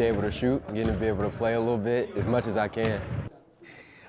be able to shoot, getting to be able to play a little bit as much as I can.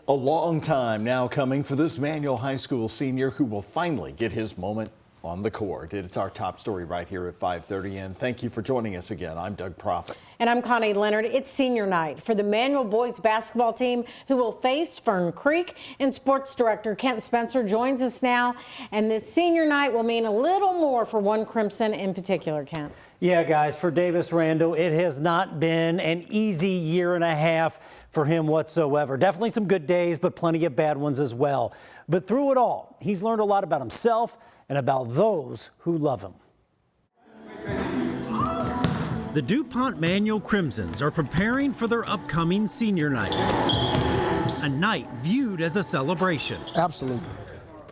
A long time now coming for this Manual High School senior who will finally get his moment on the court. It's our top story right here at 5:30, and thank you for joining us again. I'm Doug Proffitt. And I'm Connie Leonard. It's senior night for the Manual boys basketball team who will face Fern Creek, and sports director Kent Spencer joins us now. And this senior night will mean a little more for one Crimson in particular, Kent. Yeah, guys, for Davis Randle, it has not been an easy year and a half for him whatsoever. Definitely some good days, but plenty of bad ones as well. But through it all, he's learned a lot about himself and about those who love him. The DuPont Manual Crimsons are preparing for their upcoming senior night, a night viewed as a celebration. Absolutely.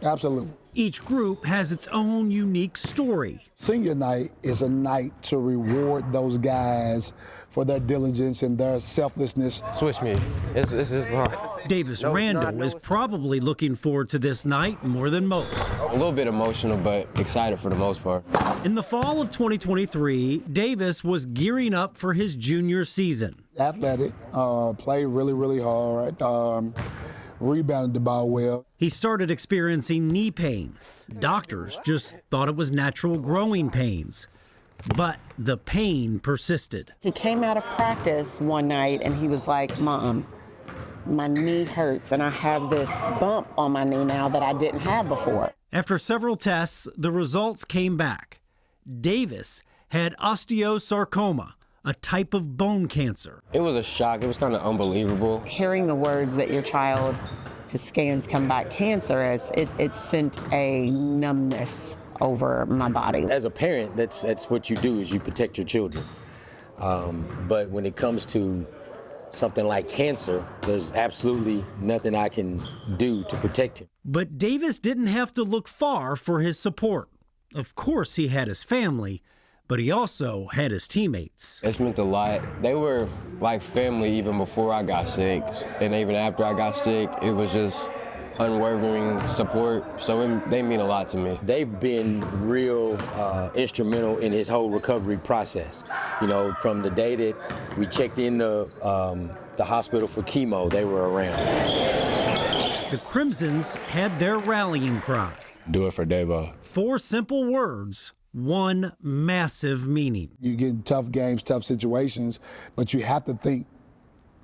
Absolutely. Each group has its own unique story. Senior night is a night to reward those guys for their diligence and their selflessness. Switch me. This is wrong. Davis Randle is probably looking forward to this night more than most. A little bit emotional, but excited for the most part. In the fall of 2023, Davis was gearing up for his junior season. Athletic, played really, really hard. Rebounded the ball well. He started experiencing knee pain. Doctors just thought it was natural growing pains, but the pain persisted. He came out of practice one night and he was like, "Mom, my knee hurts and I have this bump on my knee now that I didn't have before." After several tests, the results came back. Davis had osteosarcoma, a type of bone cancer. It was a shock. It was kind of unbelievable. Hearing the words that your child, his scans come back cancerous, it sent a numbness over my body. As a parent, that's what you do, is you protect your children. But when it comes to something like cancer, there's absolutely nothing I can do to protect him. But Davis didn't have to look far for his support. Of course, he had his family, but he also had his teammates. It's meant a lot. They were like family even before I got sick. And even after I got sick, it was just unwavering support. So they mean a lot to me. They've been real instrumental in his whole recovery process. You know, from the day that we checked in the hospital for chemo, they were around. The Crimsons had their rallying cry. Do it for Davo. 4 simple words, one massive meaning. You get in tough games, tough situations, but you have to think,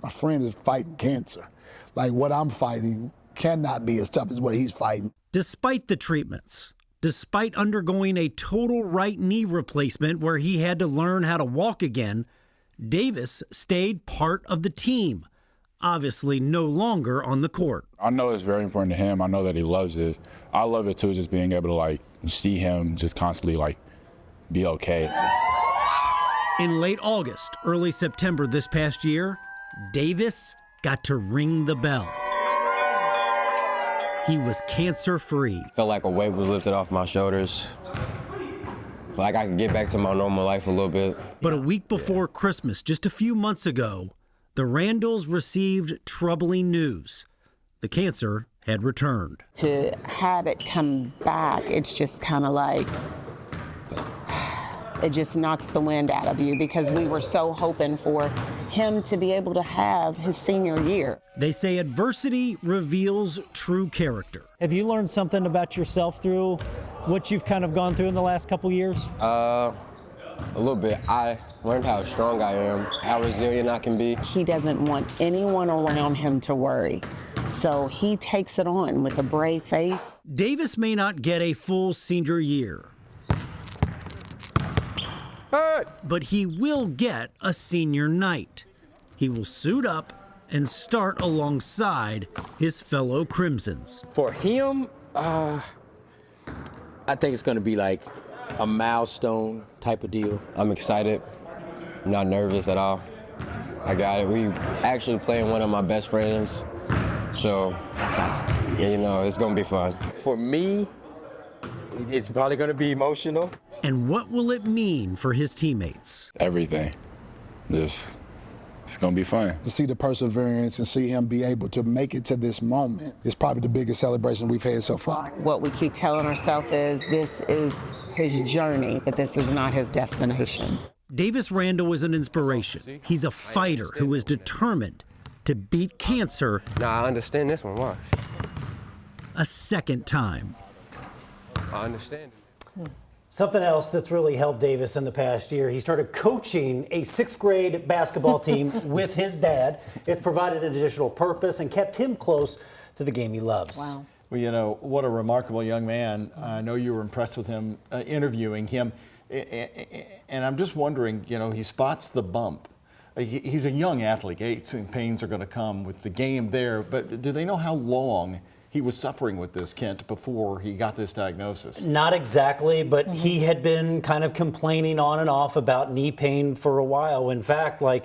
my friend is fighting cancer. Like, what I'm fighting cannot be as tough as what he's fighting. Despite the treatments, despite undergoing a total right knee replacement where he had to learn how to walk again, Davis stayed part of the team, obviously no longer on the court. I know it's very important to him. I know that he loves it. I love it too, just being able to like see him just constantly like be okay. In late August, early September this past year, Davis got to ring the bell. He was cancer-free. Felt like a weight was lifted off my shoulders. Like I could get back to my normal life a little bit. But a week before Christmas, just a few months ago, the Randles received troubling news. The cancer had returned. To have it come back, it's just kind of like, it just knocks the wind out of you, because we were so hoping for him to be able to have his senior year. They say adversity reveals true character. Have you learned something about yourself through what you've kind of gone through in the last couple years? A little bit. I learned how strong I am, how resilient I can be. He doesn't want anyone around him to worry, so he takes it on with a brave face. Davis may not get a full senior year, but he will get a senior night. He will suit up and start alongside his fellow Crimsons. For him, I think it's going to be like a milestone type of deal. I'm excited. I'm not nervous at all. I got it. We actually playing one of my best friends. So, yeah, you know, it's going to be fun. For me, it's probably going to be emotional. And what will it mean for his teammates? Everything. It's going to be fun. To see the perseverance and see him be able to make it to this moment is probably the biggest celebration we've had so far. What we keep telling ourselves is this is his journey, but this is not his destination. Davis Randle is an inspiration. He's a fighter who is determined to beat cancer. Nah, I understand this one. Watch. A second time. I understand. Something else that's really helped Davis in the past year, he started coaching a 6th grade basketball team with his dad. It's provided an additional purpose and kept him close to the game he loves. Wow. Well, you know, what a remarkable young man. I know you were impressed with him, interviewing him. And I'm just wondering, you know, he spots the bump. He's a young athlete. Aches and pains are going to come with the game there. But do they know how long he was suffering with this, Kent, before he got this diagnosis? Not exactly, but he had been kind of complaining on and off about knee pain for a while. In fact, like,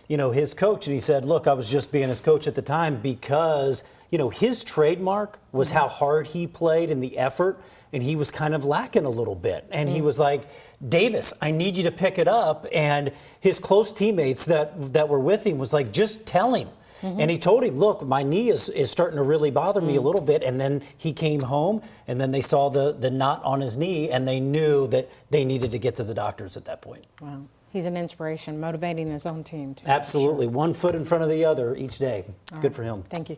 you know, his coach, and he said, look, I was just being his coach at the time because, you know, his trademark was how hard he played and the effort, and he was kind of lacking a little bit. And he was like, Davis, I need you to pick it up. And his close teammates that were with him was like, just tell him. And he told him, look, my knee is starting to really bother me a little bit. And then he came home, and then they saw the knot on his knee, and they knew that they needed to get to the doctors at that point. Wow. He's an inspiration, motivating his own team, too. Absolutely. One foot in front of the other each day. Good for him. Thank you.